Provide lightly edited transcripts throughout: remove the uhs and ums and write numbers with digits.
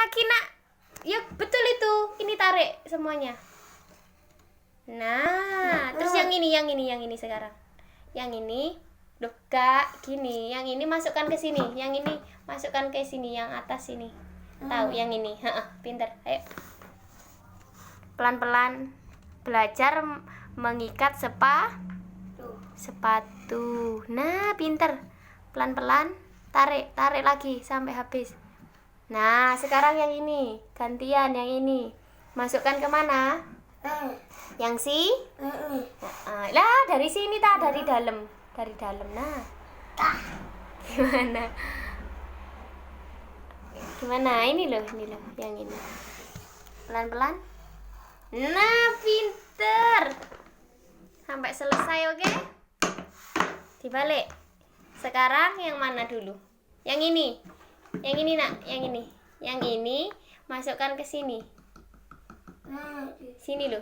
lagi nak. Ya betul itu. Ini tarik semuanya. Nah, terus yang ini sekarang. Yang ini, loh kak, gini. Yang ini masukkan ke sini. Yang ini masukkan ke sini. Yang atas sini. Tahu yang ini. Pinter. Ayo. Pelan-pelan belajar mengikat sepatu. Nah, pinter. Pelan-pelan tarik lagi sampai habis. Nah, sekarang yang ini gantian, yang ini masukkan kemana? Yang lah dari sini dari dalam. Nah, gimana ini loh yang ini pelan-pelan. Nah, pinter sampai selesai. Oke, dibalik. Sekarang yang mana dulu? Yang ini nak, yang ini masukkan ke sini. Sini loh.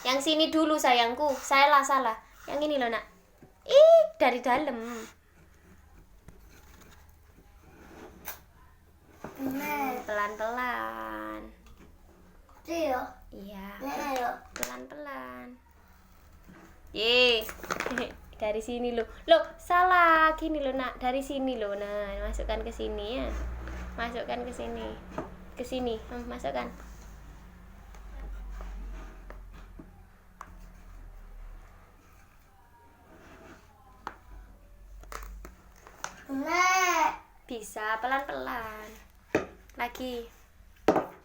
Yang sini dulu sayangku. Salah. Yang ini loh nak. Dari dalam. Pelan-pelan. Iya. Pelan-pelan. Dari sini loh. Loh, salah. Gini loh nak, dari sini loh. Nah, masukkan ke sini ya. Masukkan ke sini. Ke sini, masukkan. Bisa pelan-pelan. Lagi.